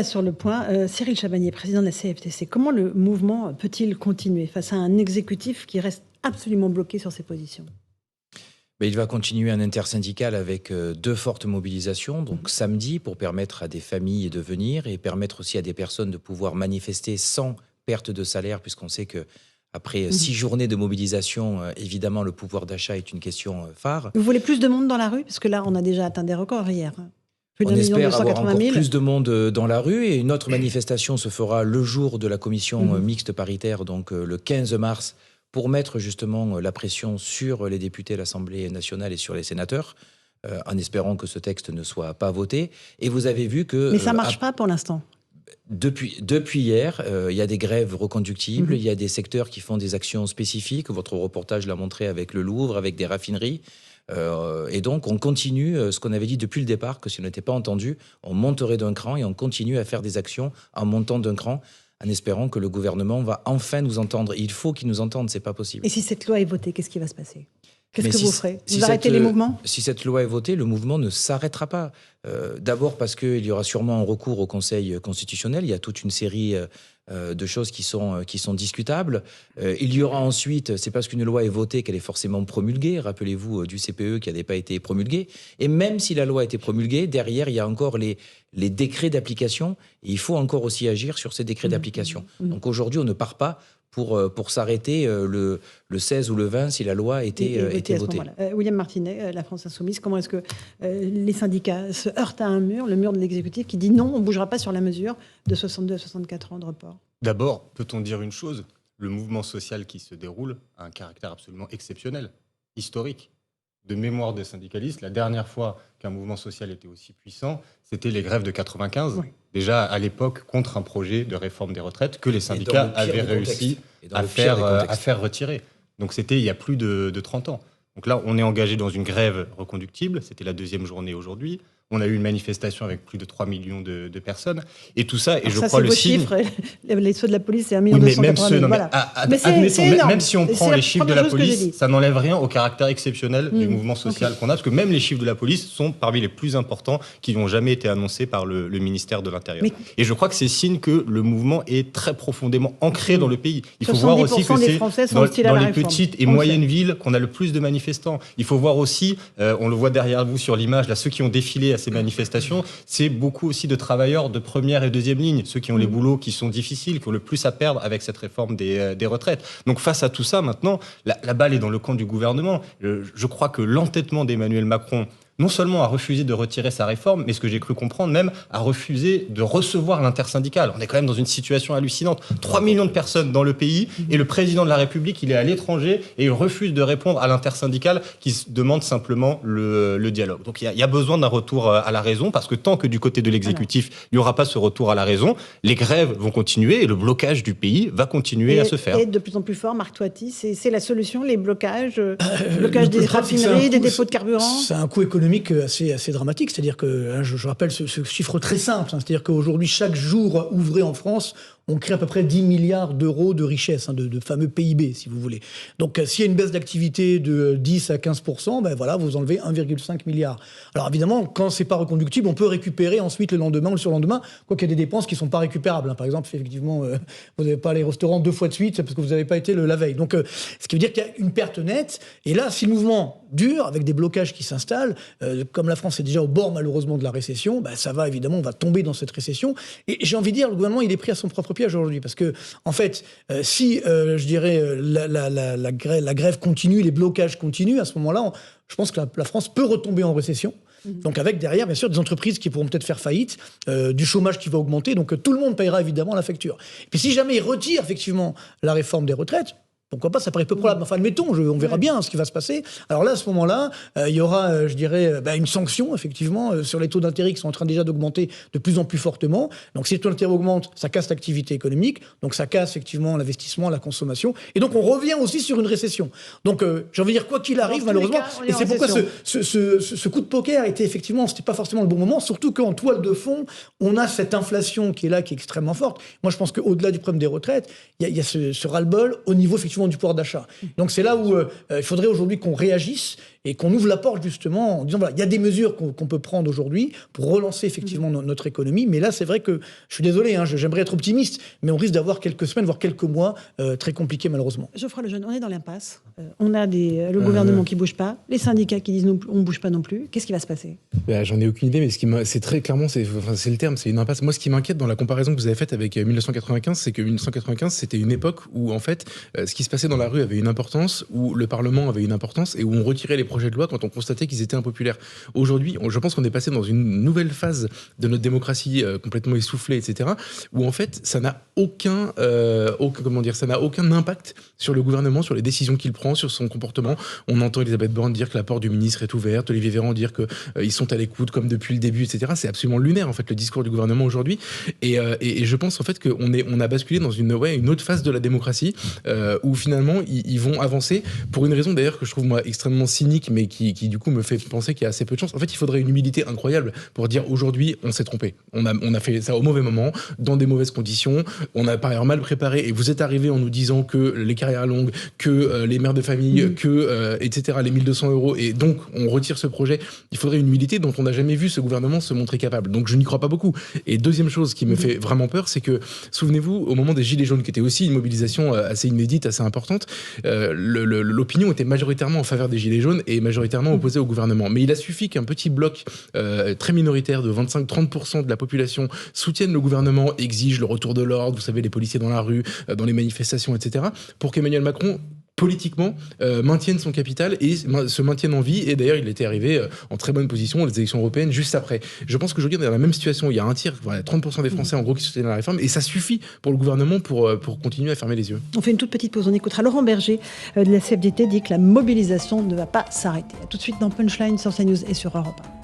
Sur le point, Cyril Chabagnier, président de la CFTC, comment le mouvement peut-il continuer face à un exécutif qui reste absolument bloqué sur ses positions? Il va continuer un intersyndical avec deux fortes mobilisations. Donc samedi, pour permettre à des familles de venir et permettre aussi à des personnes de pouvoir manifester sans perte de salaire, puisqu'on sait que après 6 journées de mobilisation, évidemment, le pouvoir d'achat est une question phare. Vous voulez plus de monde dans la rue? Parce que là, on a déjà atteint des records hier. Plus On d'un million espère avoir 280 encore 000. plus de monde dans la rue, et une autre manifestation se fera le jour de la commission mixte paritaire, donc le 15 mars, pour mettre justement la pression sur les députés de l'Assemblée nationale et sur les sénateurs, en espérant que ce texte ne soit pas voté. Et vous avez vu que... Mais ça ne marche pas pour l'instant. Depuis hier, il y a des grèves reconductibles, il y a des secteurs qui font des actions spécifiques. Votre reportage l'a montré avec le Louvre, avec des raffineries. Et donc, on continue ce qu'on avait dit depuis le départ, que si on n'était pas entendu, on monterait d'un cran, et on continue à faire des actions en montant d'un cran, en espérant que le gouvernement va enfin nous entendre. Il faut qu'il nous entende, c'est pas possible. Et si cette loi est votée, qu'est-ce qui va se passer? Qu'est-ce que vous ferez? Si Vous arrêtez les mouvements? Si cette loi est votée, le mouvement ne s'arrêtera pas. D'abord parce qu'il y aura sûrement un recours au Conseil constitutionnel. Il y a toute une série de choses qui sont discutables. Il y aura ensuite, c'est parce qu'une loi est votée qu'elle est forcément promulguée. Rappelez-vous du CPE qui n'avait pas été promulgué. Et même si la loi a été promulguée, derrière, il y a encore les décrets d'application. Et il faut encore aussi agir sur ces décrets d'application. Donc aujourd'hui, on ne part pas pour s'arrêter le 16 ou le 20 si la loi était votée. William Martinet, la France Insoumise, comment est-ce que les syndicats se heurtent à un mur, le mur de l'exécutif qui dit non, on ne bougera pas sur la mesure de 62 à 64 ans de report? D'abord, peut-on dire une chose? Le mouvement social qui se déroule a un caractère absolument exceptionnel, historique. De mémoire des syndicalistes, la dernière fois qu'un mouvement social était aussi puissant, c'était les grèves de 95. Oui. Déjà à l'époque, contre un projet de réforme des retraites que les syndicats avaient réussi à faire retirer. Donc c'était il y a plus de 30 ans. Donc là, on est engagé dans une grève reconductible. C'était la deuxième journée aujourd'hui. On a eu une manifestation avec plus de 3 millions de personnes. Et tout ça, et je crois le signe... chiffres, les ceux de la police, c'est 1 280 000. Voilà. Même si on prend les chiffres de la police, ça n'enlève rien au caractère exceptionnel du mouvement social qu'on a, parce que même les chiffres de la police sont parmi les plus importants qui n'ont jamais été annoncés par le ministère de l'Intérieur. Et je crois que c'est signe que le mouvement est très profondément ancré dans le pays. Il faut voir aussi que c'est dans les petites et moyennes villes qu'on a le plus de manifestants. Il faut voir aussi, on le voit derrière vous sur l'image, là, ceux qui ont défilé à ces manifestations, c'est beaucoup aussi de travailleurs de première et deuxième ligne, ceux qui ont les boulots qui sont difficiles, qui ont le plus à perdre avec cette réforme des retraites. Donc face à tout ça, maintenant, la balle est dans le camp du gouvernement. Je crois que l'entêtement d'Emmanuel Macron, non seulement a refusé de retirer sa réforme, mais ce que j'ai cru comprendre même, a refusé de recevoir l'intersyndical. On est quand même dans une situation hallucinante. 3 millions de personnes dans le pays, et le président de la République, il est à l'étranger, et il refuse de répondre à l'intersyndical qui demande simplement le dialogue. Donc il y a besoin d'un retour à la raison, parce que tant que du côté de l'exécutif, il n'y aura pas ce retour à la raison, les grèves vont continuer, et le blocage du pays va continuer à se faire. Et de plus en plus fort, Marc Toiti, c'est la solution, les blocages, des raffineries, des dépôts de carburant? C'est un coût économique assez dramatique. C'est-à-dire que, je rappelle ce chiffre très simple, c'est-à-dire qu'aujourd'hui, chaque jour ouvré en France, on crée à peu près 10 milliards d'euros de richesse, de fameux PIB, si vous voulez. Donc, s'il y a une baisse d'activité de 10 à 15%, ben voilà, vous enlevez 1,5 milliard. Alors, évidemment, quand c'est pas reconductible, on peut récupérer ensuite le lendemain ou le surlendemain, quoi qu'il y ait des dépenses qui sont pas récupérables. Par exemple, effectivement, vous n'avez pas les restaurants 2 fois de suite parce que vous n'avez pas été la veille. Donc, ce qui veut dire qu'il y a une perte nette. Et là, si le mouvement dure, avec des blocages qui s'installent, comme la France est déjà au bord, malheureusement, de la récession, ben, ça va, évidemment, on va tomber dans cette récession. Et j'ai envie de dire, le gouvernement, il est pris à son propre piège aujourd'hui, parce que en fait, si je dirais la grève continue, les blocages continuent, à ce moment-là, je pense que la France peut retomber en récession. Donc avec derrière, bien sûr, des entreprises qui pourront peut-être faire faillite, du chômage qui va augmenter, donc tout le monde paiera évidemment la facture. Et puis si jamais ils retirent effectivement la réforme des retraites, pourquoi pas, ça paraît peu probable. Enfin, admettons, on verra bien ce qui va se passer. Alors là, à ce moment-là, il y aura, je dirais, une sanction, effectivement, sur les taux d'intérêt qui sont en train déjà d'augmenter de plus en plus fortement. Donc, si les taux d'intérêt augmentent, ça casse l'activité économique. Donc, ça casse, effectivement, l'investissement, la consommation. Et donc, on revient aussi sur une récession. Donc, j'ai envie de dire, quoi qu'il arrive, malheureusement, et c'est pourquoi ce coup de poker était effectivement, c'était pas forcément le bon moment, surtout qu'en toile de fond, on a cette inflation qui est là, qui est extrêmement forte. Moi, je pense qu'au-delà du problème des retraites, il y a ce ras-le-bol au niveau, effectivement, souvent du pouvoir d'achat. Donc c'est là où il faudrait aujourd'hui qu'on réagisse et qu'on ouvre la porte justement en disant voilà, il y a des mesures qu'on peut prendre aujourd'hui pour relancer effectivement notre économie. Mais là, c'est vrai que je suis désolé, j'aimerais être optimiste, mais on risque d'avoir quelques semaines, voire quelques mois très compliqués malheureusement. Geoffroy Lejeune, on est dans l'impasse. On a le gouvernement qui ne bouge pas, les syndicats qui disent on ne bouge pas non plus. Qu'est-ce qui va se passer? J'en ai aucune idée, mais c'est très clairement, c'est le terme, c'est une impasse. Moi, ce qui m'inquiète dans la comparaison que vous avez faite avec 1995, c'est que 1995, c'était une époque où, en fait, ce qui se passait dans la rue avait une importance, où le Parlement avait une importance et où on retirait les projets de loi quand on constatait qu'ils étaient impopulaires. Aujourd'hui, je pense qu'on est passé dans une nouvelle phase de notre démocratie complètement essoufflée, etc., où en fait, ça n'a aucun impact sur le gouvernement, sur les décisions qu'il prend, sur son comportement. On entend Elisabeth Borne dire que la porte du ministre est ouverte, Olivier Véran dire qu'ils sont à l'écoute comme depuis le début, etc. C'est absolument lunaire, en fait, le discours du gouvernement aujourd'hui. Et je pense, en fait, qu'on a basculé dans une autre phase de la démocratie où finalement, ils vont avancer pour une raison, d'ailleurs, que je trouve, moi, extrêmement cynique, mais qui du coup, me fait penser qu'il y a assez peu de chance. En fait, il faudrait une humilité incroyable pour dire aujourd'hui, on s'est trompé. On a fait ça au mauvais moment, dans des mauvaises conditions. On a par ailleurs mal préparé et vous êtes arrivé en nous disant que les carrières longues, que les mères de famille, etc., les 1200 euros, et donc on retire ce projet. Il faudrait une humilité dont on n'a jamais vu ce gouvernement se montrer capable. Donc je n'y crois pas beaucoup. Et deuxième chose qui me fait vraiment peur, c'est que, souvenez-vous, au moment des Gilets jaunes, qui était aussi une mobilisation assez inédite, assez importante, l'opinion était majoritairement en faveur des Gilets jaunes et majoritairement opposée au gouvernement. Mais il a suffi qu'un petit bloc très minoritaire de 25-30% de la population soutienne le gouvernement, exige le retour de l'ordre, vous savez, les policiers dans la rue, dans les manifestations, etc., pour qu'Emmanuel Macron politiquement maintienne son capital et se maintienne en vie. Et d'ailleurs, il était arrivé en très bonne position aux élections européennes juste après. Je pense qu'aujourd'hui, on est dans la même situation. Il y a un tiers, 30% des Français en gros qui soutiennent la réforme, et ça suffit pour le gouvernement pour continuer à fermer les yeux. On fait une toute petite pause. On écoutera Laurent Berger de la CFDT dit que la mobilisation ne va pas s'arrêter. A tout de suite dans Punchline sur CNews et sur Europe 1.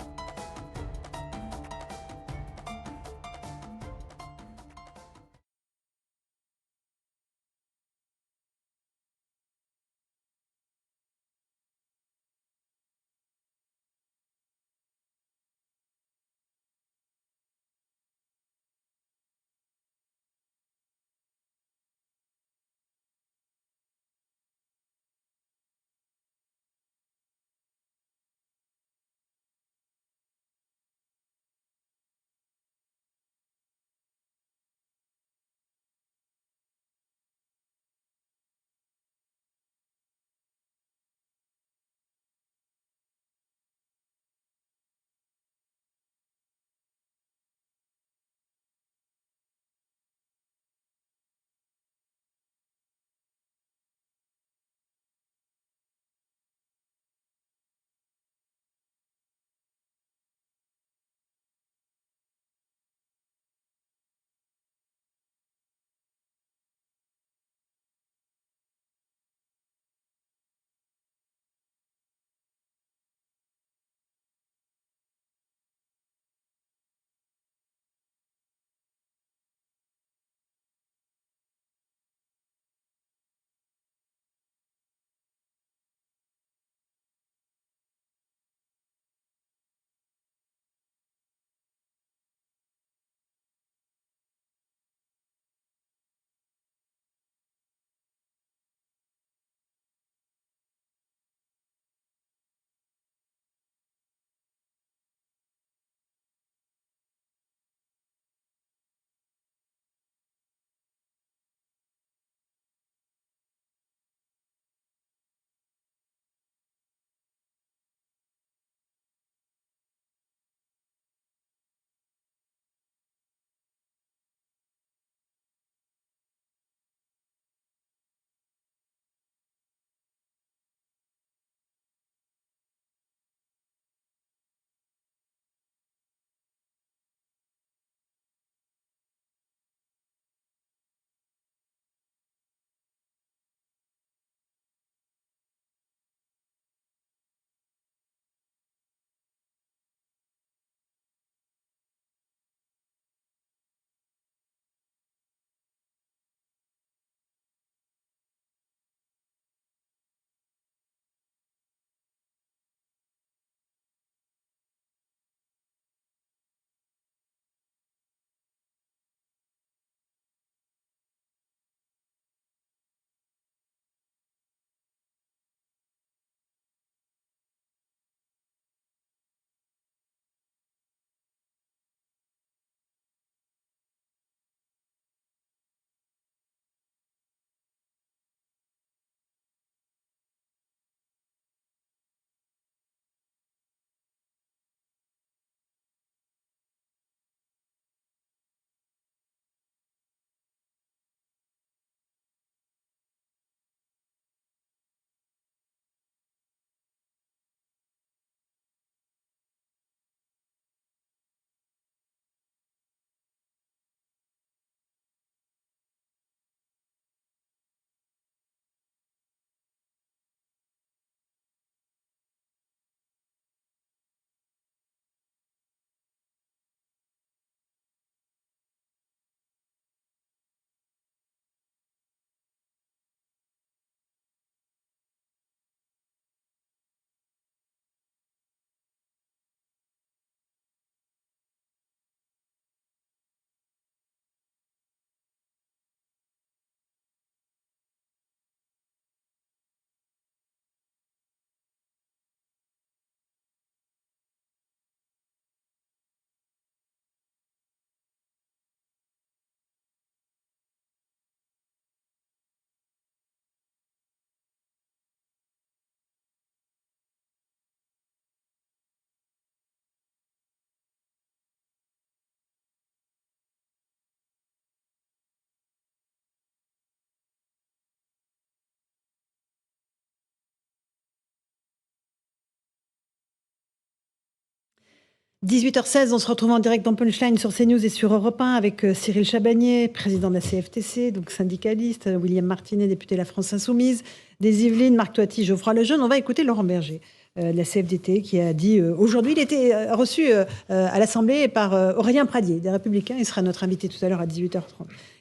18h16, on se retrouve en direct dans Punchline sur CNews et sur Europe 1 avec Cyril Chabagnier, président de la CFTC, donc syndicaliste, William Martinet, député de la France Insoumise, des Yvelines, Marc Toiti, Geoffroy Lejeune. On va écouter Laurent Berger de la CFDT qui a dit aujourd'hui, il était reçu à l'Assemblée par Aurélien Pradier des Républicains. Il sera notre invité tout à l'heure à 18h30.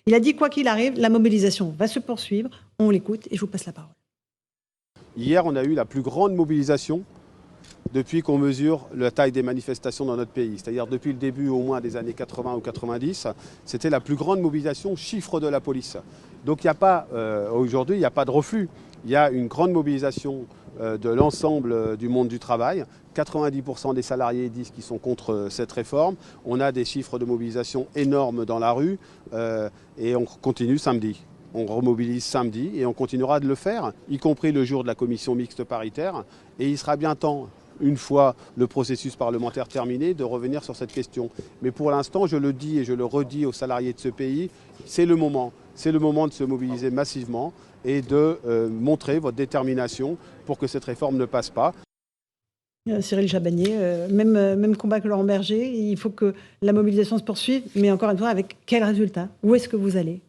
Il a dit quoi qu'il arrive, la mobilisation va se poursuivre. On l'écoute et je vous passe la parole. Hier, on a eu la plus grande mobilisation depuis qu'on mesure la taille des manifestations dans notre pays. C'est-à-dire depuis le début au moins des années 80 ou 90, c'était la plus grande mobilisation chiffre de la police. Donc il n'y a pas, aujourd'hui, il n'y a pas de reflux. Il y a une grande mobilisation de l'ensemble du monde du travail. 90% des salariés disent qu'ils sont contre cette réforme. On a des chiffres de mobilisation énormes dans la rue et on continue samedi. On remobilise samedi et on continuera de le faire, y compris le jour de la commission mixte paritaire. Et il sera bien temps, une fois le processus parlementaire terminé, de revenir sur cette question. Mais pour l'instant, je le dis et je le redis aux salariés de ce pays, c'est le moment. C'est le moment de se mobiliser massivement et de montrer votre détermination pour que cette réforme ne passe pas. Cyril Chabagnier, même combat que Laurent Berger. Il faut que la mobilisation se poursuive, mais encore une fois, avec quel résultat? Où est-ce que vous allez?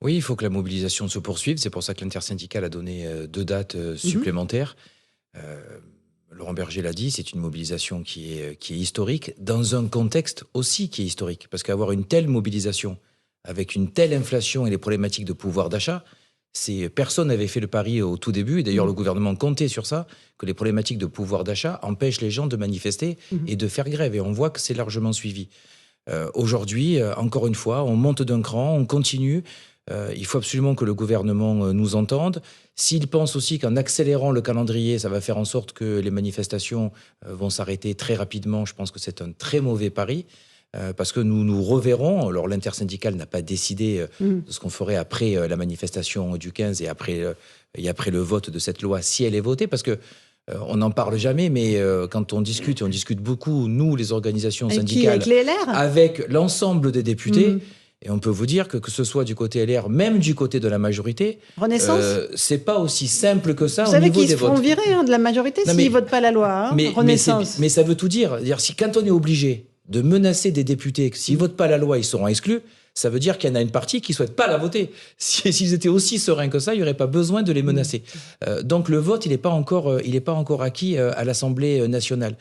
Oui, il faut que la mobilisation se poursuive. C'est pour ça que l'intersyndicale a donné 2 dates supplémentaires. Laurent Berger l'a dit, c'est une mobilisation qui est historique, dans un contexte aussi qui est historique. Parce qu'avoir une telle mobilisation, avec une telle inflation et les problématiques de pouvoir d'achat, personne n'avait fait le pari au tout début, et d'ailleurs le gouvernement comptait sur ça, que les problématiques de pouvoir d'achat empêchent les gens de manifester et de faire grève. Et on voit que c'est largement suivi. Aujourd'hui, encore une fois, on monte d'un cran, on continue. Il faut absolument que le gouvernement nous entende. S'il pense aussi qu'en accélérant le calendrier, ça va faire en sorte que les manifestations vont s'arrêter très rapidement, je pense que c'est un très mauvais pari. Parce que nous reverrons, alors l'intersyndicale n'a pas décidé de ce qu'on ferait après la manifestation du 15 et après le vote de cette loi, si elle est votée, parce que on n'en parle jamais, mais quand on discute, et on discute beaucoup, nous, les organisations syndicales, avec les LR, avec l'ensemble des députés, et on peut vous dire que ce soit du côté LR, même du côté de la majorité, Renaissance, c'est pas aussi simple que ça. Vous savez qu'ils se feront virer de la majorité s'ils ne votent pas la loi. Renaissance. Mais ça veut tout dire. Si quand on est obligé de menacer des députés, que s'ils ne votent pas la loi, ils seront exclus, ça veut dire qu'il y en a une partie qui ne souhaite pas la voter. S'ils étaient aussi sereins que ça, il n'y aurait pas besoin de les menacer. Donc le vote, il n'est pas encore acquis à l'Assemblée nationale.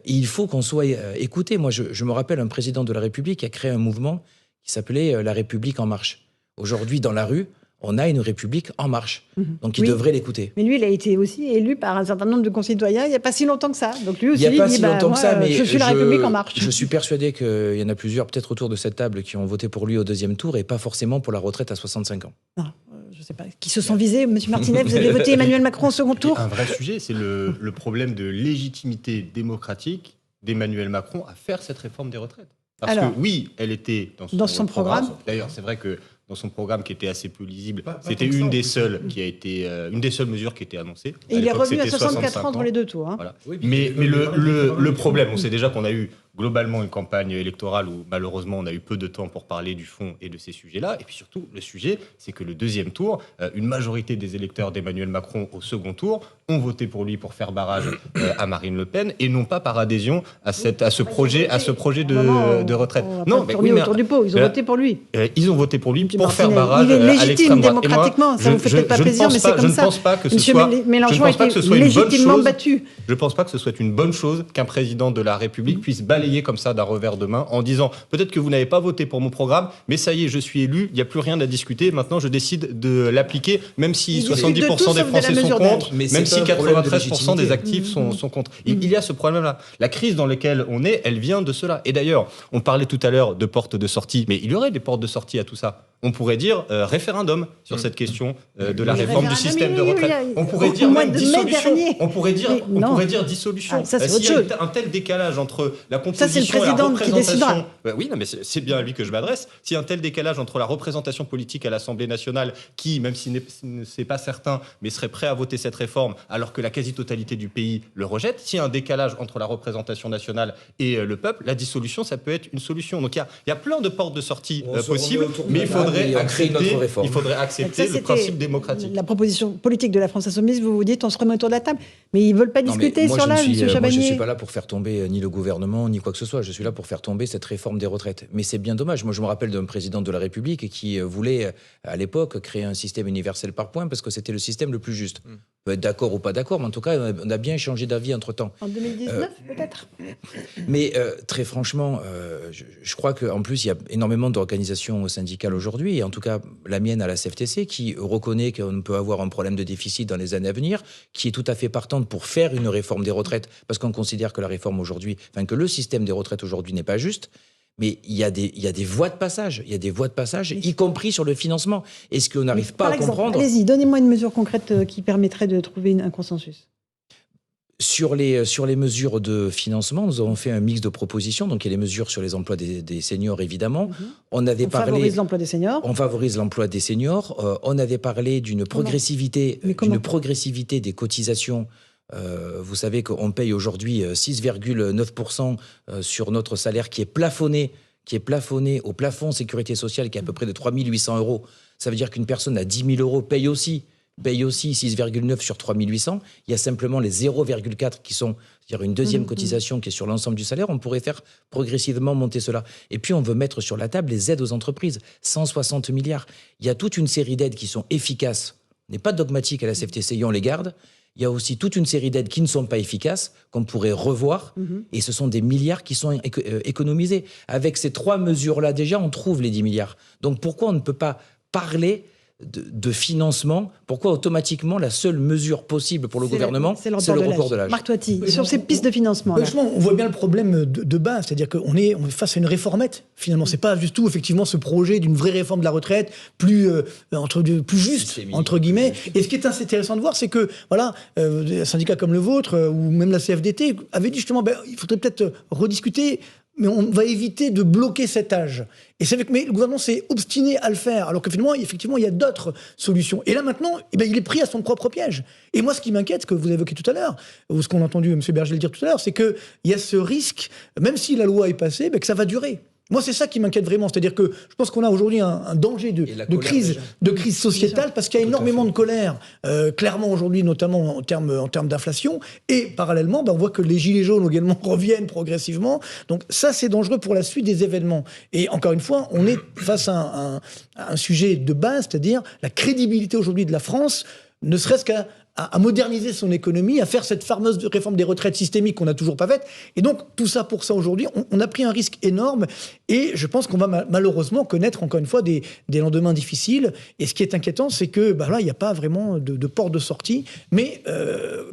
Il faut qu'on soit écouté. Moi, je me rappelle un président de la République qui a créé un mouvement qui s'appelait La République en marche. Aujourd'hui, dans la rue, on a une République en marche. Donc il devrait l'écouter. Mais lui, il a été aussi élu par un certain nombre de concitoyens il n'y a pas si longtemps que ça. Donc lui aussi, il n'y a pas si longtemps que ça, mais je suis la République en marche. Je suis persuadé qu'il y en a plusieurs, peut-être autour de cette table, qui ont voté pour lui au 2e tour et pas forcément pour la retraite à 65 ans. Non, je ne sais pas. Qui se sont visés. Monsieur Martinet, vous avez voté Emmanuel Macron au second tour. Un vrai sujet, c'est le problème de légitimité démocratique d'Emmanuel Macron à faire cette réforme des retraites. Parce que oui, elle était dans son programme. D'ailleurs, c'est vrai que dans son programme qui était assez peu lisible, c'était une des seules mesures qui était annoncée. Et il est revenu à 64 ans entre les 2 tours. Voilà. Oui, mais le problème, on sait déjà qu'on a eu globalement une campagne électorale où malheureusement on a eu peu de temps pour parler du fond et de ces sujets-là. Et puis surtout, le sujet, c'est que le 2e tour, une majorité des électeurs d'Emmanuel Macron au second tour ont voté pour lui pour faire barrage à Marine Le Pen et non pas par adhésion à ce projet de retraite. Non, mais oui, autour du pot, ils ont voté pour lui. Ils ont voté pour lui pour faire barrage à l'extrême droite. Il est légitime démocratiquement, ça vous fait peut-être pas plaisir, mais c'est comme ça. Je ne pense pas que ce soit légitimement battu. Je ne pense pas que ce soit une bonne chose qu'un président de la République puisse balayer comme ça d'un revers de main en disant peut-être que vous n'avez pas voté pour mon programme, mais ça y est, je suis élu, il n'y a plus rien à discuter, maintenant je décide de l'appliquer, même si 70% des Français sont contre, même si 93% des actifs sont contre. Il y a ce problème-là. La crise dans laquelle on est, elle vient de cela. Et d'ailleurs, on parlait tout à l'heure de portes de sortie, mais il y aurait des portes de sortie à tout ça. On pourrait dire référendum sur cette question de la réforme du système de retraite. On pourrait dire même dissolution. On pourrait dire dissolution. Ça, c'est autre chose. Un tel décalage entre la composition et la représentation. Oui, non, mais c'est bien à lui que je m'adresse. S'il y a un tel décalage entre la représentation politique à l'Assemblée nationale, qui, même si c'est pas certain, mais serait prêt à voter cette réforme, alors que la quasi-totalité du pays le rejette, s'il y a un décalage entre la représentation nationale et le peuple, la dissolution, ça peut être une solution. Donc il y a plein de portes de sortie possibles, mais il faudra et on crée une autre réforme. Il faudrait accepter le principe démocratique. La proposition politique de la France Insoumise, vous vous dites, on se remet autour de la table. Mais ils ne veulent pas discuter sur l'âge, M. Chabagnier. Moi, je ne suis pas là pour faire tomber ni le gouvernement, ni quoi que ce soit. Je suis là pour faire tomber cette réforme des retraites. Mais c'est bien dommage. Moi, je me rappelle d'un président de la République qui voulait, à l'époque, créer un système universel par points parce que c'était le système le plus juste. On peut être d'accord ou pas d'accord, mais en tout cas, on a bien changé d'avis entre-temps. En 2019, peut-être. Mais très franchement, je crois qu'en plus, il y a énormément d'organisations syndicales aujourd'hui, et en tout cas la mienne à la CFTC, qui reconnaît qu'on peut avoir un problème de déficit dans les années à venir, qui est tout à fait partante pour faire une réforme des retraites, parce qu'on considère que la réforme aujourd'hui, que le système des retraites aujourd'hui n'est pas juste. Mais il y a des voies de passage, y compris sur le financement. Et ce qu'on n'arrive pas à comprendre... Allez-y, donnez-moi une mesure concrète qui permettrait de trouver un consensus. Sur les mesures de financement, nous avons fait un mix de propositions. Donc, il y a les mesures sur les emplois des seniors, évidemment. On favorise l'emploi des seniors. On favorise l'emploi des seniors. On avait parlé d'une progressivité des cotisations. Vous savez qu'on paye aujourd'hui 6,9% sur notre salaire qui est plafonné au plafond sécurité sociale qui est à peu près de 3 800 €. Ça veut dire qu'une personne à 10 000 € paye aussi 6,9 sur 3 800. Il y a simplement les 0,4 qui sont, c'est-à-dire une deuxième cotisation qui est sur l'ensemble du salaire. On pourrait faire progressivement monter cela. Et puis, on veut mettre sur la table les aides aux entreprises. 160 milliards. Il y a toute une série d'aides qui sont efficaces. On n'est pas dogmatique à la CFTC, on les garde. Il y a aussi toute une série d'aides qui ne sont pas efficaces, qu'on pourrait revoir. Et ce sont des milliards qui sont économisés. Avec ces 3 mesures-là, déjà, on trouve les 10 milliards. Donc, pourquoi on ne peut pas parler de financement? Pourquoi automatiquement la seule mesure possible pour le gouvernement, c'est le report de l'âge? Marc Toiti, sur ces pistes de financement. Justement, on voit bien le problème de base, c'est-à-dire qu'on est face à une réformette. Finalement, c'est pas du tout effectivement ce projet d'une vraie réforme de la retraite plus juste entre guillemets. Et ce qui est assez intéressant de voir, c'est que des syndicats comme le vôtre ou même la CFDT avaient dit justement, il faudrait peut-être rediscuter. Mais on va éviter de bloquer cet âge. Et c'est mais le gouvernement s'est obstiné à le faire, alors que finalement, il y a d'autres solutions. Et là, maintenant, il est pris à son propre piège. Et moi, ce qui m'inquiète, ce que vous avez évoqué tout à l'heure, ou ce qu'on a entendu M. Berger le dire tout à l'heure, c'est qu'il y a ce risque, même si la loi est passée, que ça va durer. Moi, c'est ça qui m'inquiète vraiment. C'est-à-dire que je pense qu'on a aujourd'hui un danger de crise sociétale parce qu'il y a énormément de colère, clairement aujourd'hui, notamment en termes d'inflation. Et parallèlement, on voit que les gilets jaunes également reviennent progressivement. Donc ça, c'est dangereux pour la suite des événements. Et encore une fois, on est face à un sujet de base, c'est-à-dire la crédibilité aujourd'hui de la France, ne serait-ce qu'à moderniser son économie, à faire cette fameuse réforme des retraites systémiques qu'on n'a toujours pas faite. Et donc, tout ça pour ça aujourd'hui, on a pris un risque énorme et je pense qu'on va malheureusement connaître encore une fois des lendemains difficiles. Et ce qui est inquiétant, c'est que là, il n'y a pas vraiment de porte de sortie. Mais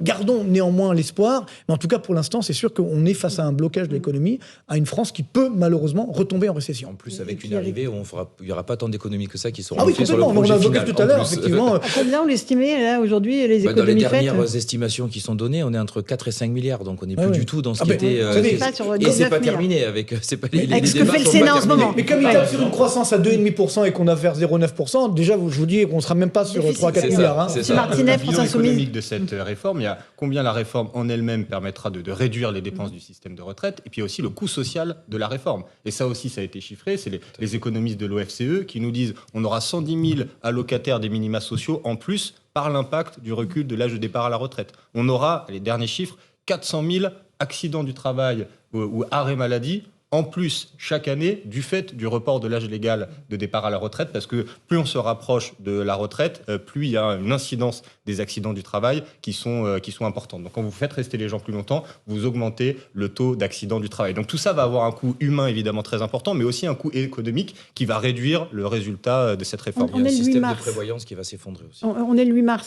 gardons néanmoins l'espoir. Mais en tout cas, pour l'instant, c'est sûr qu'on est face à un blocage de l'économie, à une France qui peut malheureusement retomber en récession. En plus, avec une arrivée où il n'y aura pas tant d'économies que ça qui seront faites sur le projet final. On a évoqué tout à l'heure, effectivement. À combien on l'estimait là aujourd'hui les dans les dernières estimations qui sont données, on est entre 4 et 5 milliards, donc on n'est plus du tout dans ce qui était... et c'est pas terminé avec ce que fait le Sénat en ce moment. Mais comme il tape sur une croissance à 2,5% et qu'on a vers 0,9%, déjà, je vous dis qu'on ne sera même pas sur 3-4 milliards. C'est Martinet, France Insoumise. Économique de cette réforme, il y a combien la réforme en elle-même permettra de réduire les dépenses du système de retraite, et puis aussi le coût social de la réforme. Et ça aussi, ça a été chiffré, c'est les économistes de l'OFCE qui nous disent on aura 110 000 allocataires des minima sociaux en plus par l'impact du recul de l'âge de départ à la retraite. On aura, les derniers chiffres, 400 000 accidents du travail ou arrêts maladie en plus chaque année du fait du report de l'âge légal de départ à la retraite, parce que plus on se rapproche de la retraite, plus il y a une incidence des accidents du travail qui sont importantes. Donc quand vous faites rester les gens plus longtemps, vous augmentez le taux d'accidents du travail. Donc tout ça va avoir un coût humain évidemment très important, mais aussi un coût économique qui va réduire le résultat de cette réforme. Il y a un système de prévoyance qui va s'effondrer aussi. On est le 8 mars.